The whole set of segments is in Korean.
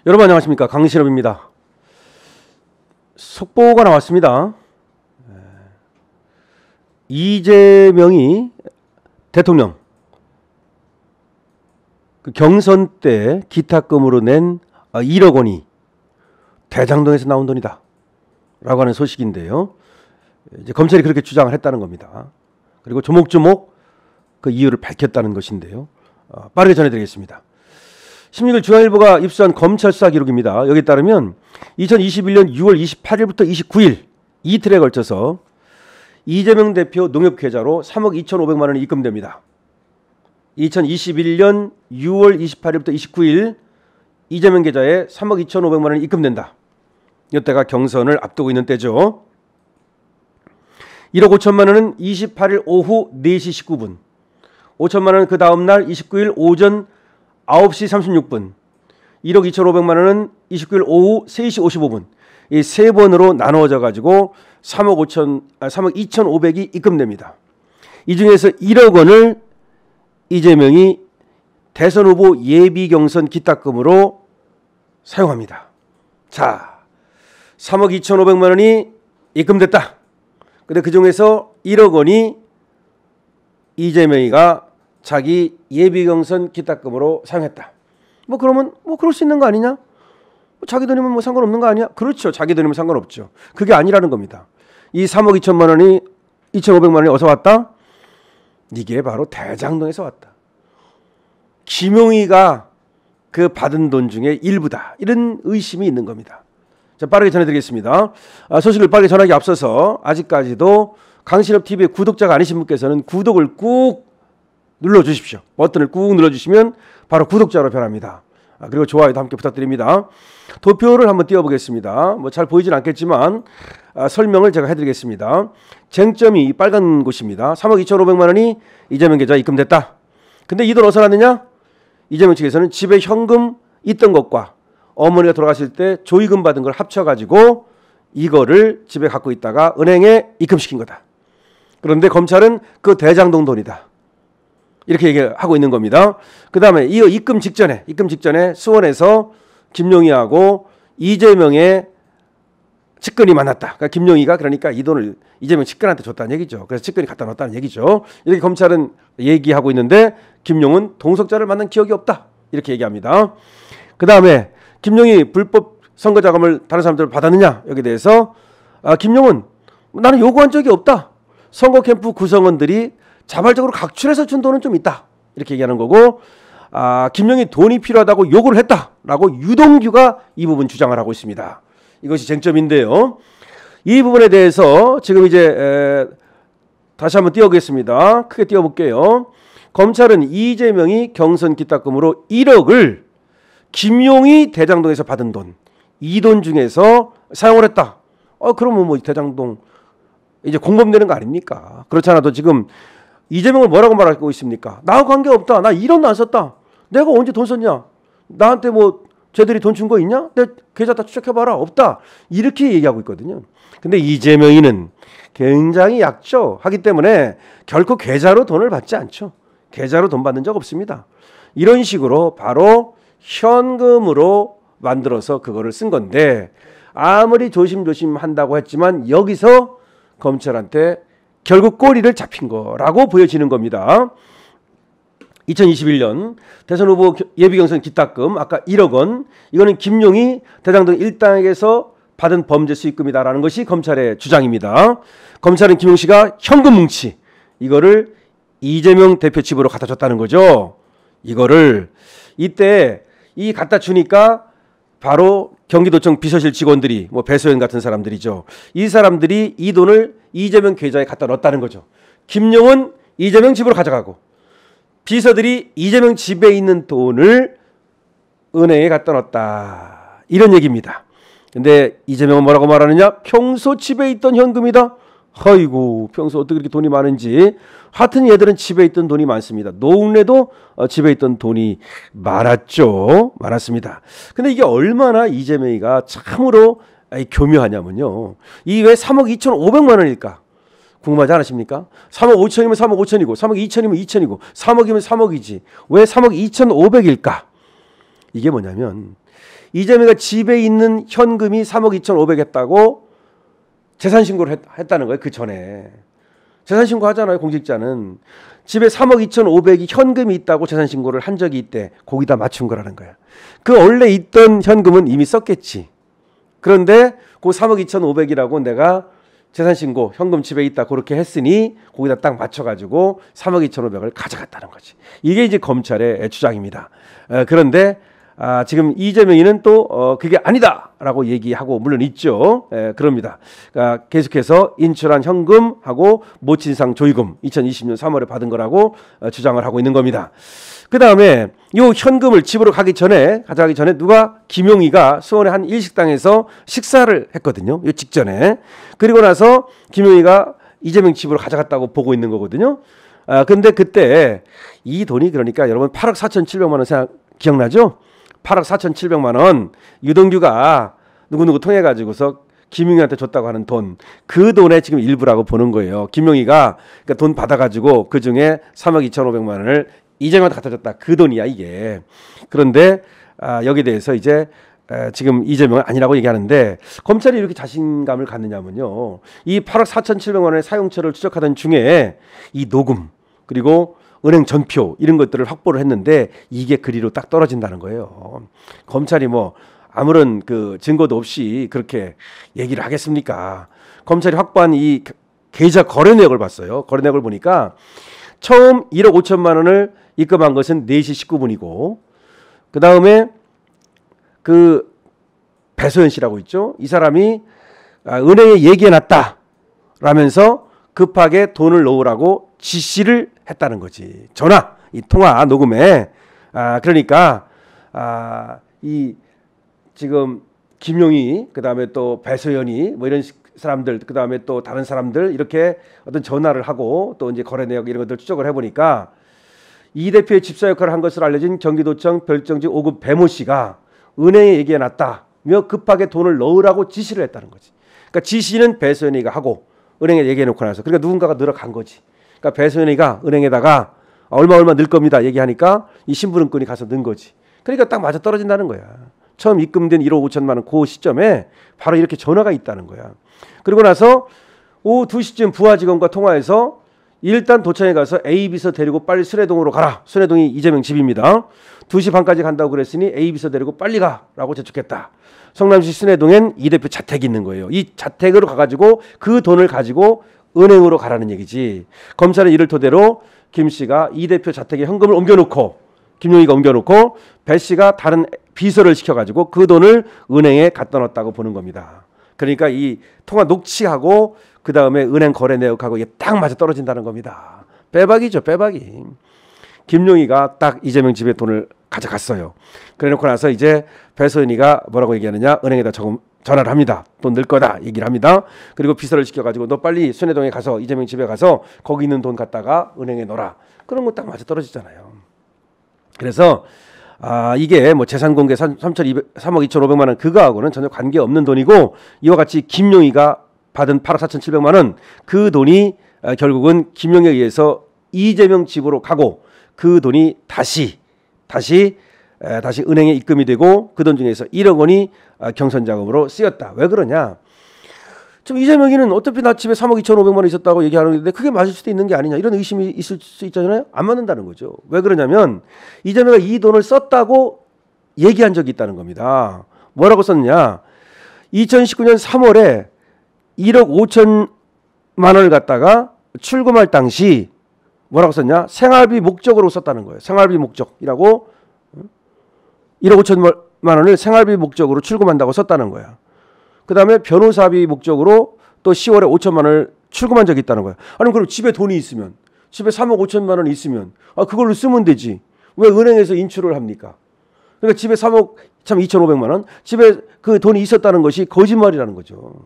여러분 안녕하십니까, 강신업입니다. 속보가 나왔습니다. 이재명이 대통령 그 경선 때 기탁금으로 낸 1억 원이 대장동에서 나온 돈이다 라고 하는 소식인데요. 이제 검찰이 그렇게 주장을 했다는 겁니다. 그리고 조목조목 그 이유를 밝혔다는 것인데요. 빠르게 전해드리겠습니다. 16일 중앙일보가 입수한 검찰 수사 기록입니다. 여기에 따르면 2021년 6월 28일부터 29일 이틀에 걸쳐서 이재명 대표 농협 계좌로 3억 2,500만 원이 입금됩니다. 2021년 6월 28일부터 29일 이재명 계좌에 3억 2,500만 원이 입금된다. 이때가 경선을 앞두고 있는 때죠. 1억 5천만 원은 28일 오후 4시 19분, 5천만 원은 그 다음 날 29일 오전 9시 36분, 1억 2,500만 원은 29일 오후 3시 55분, 이 세 번으로 나누어져 가지고 3억 2,500이 입금됩니다. 이 중에서 1억 원을 이재명이 대선 후보 예비 경선 기탁금으로 사용합니다. 자, 3억 2,500만 원이 입금됐다. 근데 그 중에서 1억 원이 이재명이가 자기 예비 경선 기탁금으로 사용했다. 그러면 그럴 수 있는 거 아니냐? 자기 돈이면 상관없는 거 아니야? 그렇죠. 자기 돈이면 상관없죠. 그게 아니라는 겁니다. 이 3억 2천만 원이 2,500만 원이 어디서 왔다? 이게 바로 대장동에서 왔다. 김용희가 그 받은 돈 중에 일부다. 이런 의심이 있는 겁니다. 자, 빠르게 전해드리겠습니다. 소식을 빠르게 전하기 앞서서 아직까지도 강신업TV의 구독자가 아니신 분께서는 구독을 꾹 눌러주십시오. 버튼을 꾹 눌러주시면 바로 구독자로 변합니다. 그리고 좋아요도 함께 부탁드립니다. 도표를 한번 띄워보겠습니다. 잘 보이진 않겠지만 설명을 제가 해드리겠습니다. 쟁점이 빨간 곳입니다. 3억 2,500만 원이 이재명 계좌에 입금됐다. 근데 이 돈 어디서 났느냐? 이재명 측에서는 집에 현금 있던 것과 어머니가 돌아가실 때 조의금 받은 걸 합쳐가지고 이거를 집에 갖고 있다가 은행에 입금시킨 거다. 그런데 검찰은 그 대장동 돈이다. 이렇게 얘기하고 있는 겁니다. 그 다음에 이 입금 직전에 수원에서 김용희하고 이재명의 측근이 만났다. 그러니까 김용희가 이 돈을 이재명 측근한테 줬다는 얘기죠. 그래서 측근이 갖다 놨다는 얘기죠. 이렇게 검찰은 얘기하고 있는데 김용은 동석자를 만난 기억이 없다. 이렇게 얘기합니다. 그 다음에 김용희 불법 선거 자금을 다른 사람들 받았느냐? 여기에 대해서 김용은 나는 요구한 적이 없다. 선거 캠프 구성원들이 자발적으로 각출해서 준 돈은 좀 있다. 이렇게 얘기하는 거고, 김용희 돈이 필요하다고 요구를 했다라고 유동규가 이 부분 주장을 하고 있습니다. 이것이 쟁점인데요. 이 부분에 대해서 지금 이제 다시 한번 띄워보겠습니다. 크게 띄워볼게요. 검찰은 이재명이 경선 기탁금으로 1억을 김용희 대장동에서 받은 돈, 이 돈 중에서 사용을 했다. 그러면 대장동 이제 공범되는 거 아닙니까? 그렇지 않아도 지금 이재명을 뭐라고 말하고 있습니까? 나하고 관계없다. 나 1원도 안 썼다. 내가 언제 돈 썼냐? 나한테 쟤들이 돈 준 거 있냐? 내 계좌 다 추적해봐라. 없다. 이렇게 얘기하고 있거든요. 근데 이재명이는 굉장히 약조하기 때문에 결코 계좌로 돈을 받지 않죠. 계좌로 돈 받는 적 없습니다. 이런 식으로 바로 현금으로 만들어서 그거를 쓴 건데, 아무리 조심조심 한다고 했지만 여기서 검찰한테 결국 꼬리를 잡힌 거라고 보여지는 겁니다. 2021년 대선 후보 예비경선 기탁금 아까 1억 원, 이거는 김용희 대장동 일당에게서 받은 범죄 수익금이다라는 것이 검찰의 주장입니다. 검찰은 김용 씨가 현금 뭉치 이거를 이재명 대표 집으로 갖다 줬다는 거죠. 이거를 이때 이 갖다 주니까 바로 경기도청 비서실 직원들이 배소연 같은 사람들이죠. 이 사람들이 이 돈을 이재명 계좌에 갖다 넣었다는 거죠. 김용은 이재명 집으로 가져가고 비서들이 이재명 집에 있는 돈을 은행에 갖다 넣었다. 이런 얘기입니다. 근데 이재명은 뭐라고 말하느냐? 평소 집에 있던 현금이다. 아이고, 평소 어떻게 그렇게 돈이 많은지. 하여튼 얘들은 집에 있던 돈이 많습니다. 노웅래도 집에 있던 돈이 많았습니다. 근데 이게 얼마나 이재명이가 참으로 교묘하냐면요. 이 왜 3억 2,500만 원일까? 궁금하지 않으십니까? 3억 5천이면 3억 5천이고 3억 2천이면 2천이고 3억이면 3억이지. 왜 3억 2,500일까? 이게 뭐냐면 이재명이가 집에 있는 현금이 3억 2,500 했다고 재산 신고를 했다는 거예요. 그 전에 재산 신고 하잖아요. 공직자는 집에 3억 2,500이 현금이 있다고 재산 신고를 한 적이 있대. 거기다 맞춘 거라는 거야. 그 원래 있던 현금은 이미 썼겠지. 그런데 그 3억 2,500이라고 내가 재산 신고 현금 집에 있다 그렇게 했으니 거기다 딱 맞춰가지고 3억 2,500을 가져갔다는 거지. 이게 이제 검찰의 주장입니다. 그런데 지금 이재명이는 또 그게 아니다라고 얘기하고 물론 있죠. 그럽니다. 계속해서 인출한 현금하고 모친상 조의금 2020년 3월에 받은 거라고 주장을 하고 있는 겁니다. 그 다음에 이 현금을 집으로 가져가기 전에 누가 김용희가 수원의 한 일식당에서 식사를 했거든요. 이 직전에. 그리고 나서 김용희가 이재명 집으로 가져갔다고 보고 있는 거거든요. 근데 그때 이 돈이 그러니까 여러분 8억 4,700만 원 기억나죠? 8억 4,700만 원 유동규가 누구누구 통해 가지고서 김용희한테 줬다고 하는 돈, 그 돈의 지금 일부라고 보는 거예요. 김용희가 그러니까 돈 받아가지고 그 중에 3억 2,500만 원을 이재명한테 갖다 줬다. 그 돈이야 이게. 그런데 여기에 대해서 이제 지금 이재명은 아니라고 얘기하는데 검찰이 이렇게 자신감을 갖느냐면요. 이 8억 4,700만 원의 사용처를 추적하던 중에 이 녹음 그리고 은행 전표 이런 것들을 확보를 했는데 이게 그리로 딱 떨어진다는 거예요. 검찰이 뭐 아무런 그 증거도 없이 그렇게 얘기를 하겠습니까? 검찰이 확보한 이 계좌 거래 내역을 봤어요. 거래 내역을 보니까 처음 1억 5천만 원을 입금한 것은 4시 19분이고 그 다음에 그 배소연 씨라고 있죠. 이 사람이 은행에 얘기해놨다 라면서 급하게 돈을 넣으라고 지시를 했다는 거지. 전화, 이 통화 녹음에. 그러니까 이 지금 김용희, 그 다음에 또 배소연이 뭐 이런 사람들, 그 다음에 또 다른 사람들 이렇게 어떤 전화를 하고 또 이제 거래 내역 이런 것들 추적을 해보니까 이 대표의 집사 역할을 한 것으로 알려진 경기도청 별정지 5급 배모 씨가 은행에 얘기해놨다며 급하게 돈을 넣으라고 지시를 했다는 거지. 그러니까 지시는 배소연이가 하고 은행에 얘기해놓고 나서 그러니까 누군가가 늘어간 거지. 그러니까 배소연이가 은행에다가 얼마 넣을 겁니다 얘기하니까 이 신부름꾼이 가서 넣은 거지. 그러니까 딱 맞아 떨어진다는 거야. 처음 입금된 1억 5천만 원 그 시점에 바로 이렇게 전화가 있다는 거야. 그리고 나서 오후 2시쯤 부하 직원과 통화해서 일단 도청에 가서 A비서 데리고 빨리 순회동으로 가라. 순회동이 이재명 집입니다. 2시 반까지 간다고 그랬으니 A비서 데리고 빨리 가라고 재촉했다. 성남시 순회동엔 이 대표 자택이 있는 거예요. 이 자택으로 가가지고 그 돈을 가지고 은행으로 가라는 얘기지. 검찰은 이를 토대로 김 씨가 이 대표 자택에 현금을 옮겨놓고 김용희가 옮겨놓고 배 씨가 다른 비서를 시켜가지고 그 돈을 은행에 갖다 놨다고 보는 겁니다. 그러니까 이 통화 녹취하고 그 다음에 은행 거래 내역하고 이게 딱 맞아 떨어진다는 겁니다. 빼박이죠, 빼박이. 김용희가 딱 이재명 집에 돈을 가져갔어요. 그래놓고 나서 이제 배소연이가 뭐라고 얘기하느냐, 은행에다 전화를 합니다. 돈 넣을 거다 얘기를 합니다. 그리고 비서를 시켜가지고 너 빨리 순회동에 가서 이재명 집에 가서 거기 있는 돈 갖다가 은행에 넣어라. 그런 거 딱 맞아 떨어지잖아요. 그래서 이게 뭐 재산 공개 3억 2,500만 원 그거하고는 전혀 관계없는 돈이고 이와 같이 김용희가 받은 8억 4,700만 원 그 돈이 결국은 김용희에 의해서 이재명 집으로 가고 그 돈이 다시 은행에 입금이 되고 그 돈 중에서 1억 원이 경선 자금으로 쓰였다. 왜 그러냐? 지금 이재명이는 어차피 나 집에 3억 2,500만 원 있었다고 얘기하는데 그게 맞을 수도 있는 게 아니냐 이런 의심이 있을 수 있잖아요. 안 맞는다는 거죠. 왜 그러냐면 이재명이 이 돈을 썼다고 얘기한 적이 있다는 겁니다. 뭐라고 썼느냐? 2019년 3월에 1억 5천만 원을 갖다가 출금할 당시 뭐라고 썼냐? 생활비 목적으로 썼다는 거예요. 생활비 목적이라고 1억 5천만 원을 생활비 목적으로 출금한다고 썼다는 거야. 그 다음에 변호사비 목적으로 또 10월에 5천만 원을 출금한 적이 있다는 거야. 아니 그럼 집에 돈이 있으면 집에 3억 5천만 원이 있으면 그걸로 쓰면 되지. 왜 은행에서 인출을 합니까? 그러니까 집에 3억 2,500만 원 집에 그 돈이 있었다는 것이 거짓말이라는 거죠.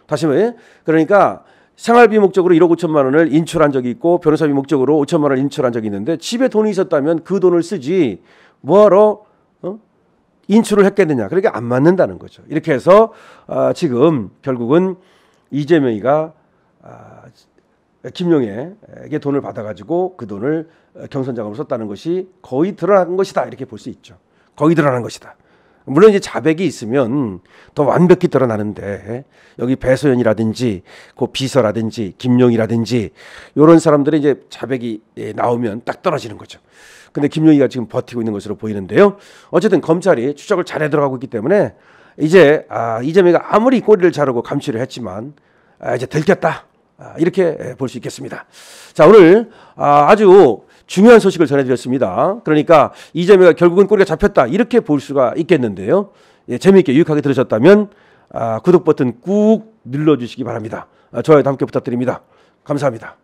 다시 말해 그러니까 생활비 목적으로 1억 5천만 원을 인출한 적이 있고 변호사비 목적으로 5천만 원을 인출한 적이 있는데 집에 돈이 있었다면 그 돈을 쓰지 뭐하러 인출을 했겠느냐. 그러니까 안 맞는다는 거죠. 이렇게 해서 지금 결국은 이재명이가 김용희에게 돈을 받아가지고 그 돈을 경선 자금으로 썼다는 것이 거의 드러난 것이다. 이렇게 볼 수 있죠. 거기 드러나는 것이다. 물론 이제 자백이 있으면 더 완벽히 드러나는데 여기 배소연이라든지 그 비서라든지 김용이라든지 이런 사람들의 이제 자백이 나오면 딱 떨어지는 거죠. 근데 김용희가 지금 버티고 있는 것으로 보이는데요. 어쨌든 검찰이 추적을 잘해 들어가고 있기 때문에 이제 이재명이가 아무리 꼬리를 자르고 감추려 했지만 이제 들켰다. 이렇게 볼 수 있겠습니다. 자, 오늘 아주 중요한 소식을 전해드렸습니다. 그러니까 이재명이가 결국은 꼬리가 잡혔다. 이렇게 볼 수가 있겠는데요. 예, 재미있게 유익하게 들으셨다면 구독 버튼 꾹 눌러주시기 바랍니다. 좋아요도 함께 부탁드립니다. 감사합니다.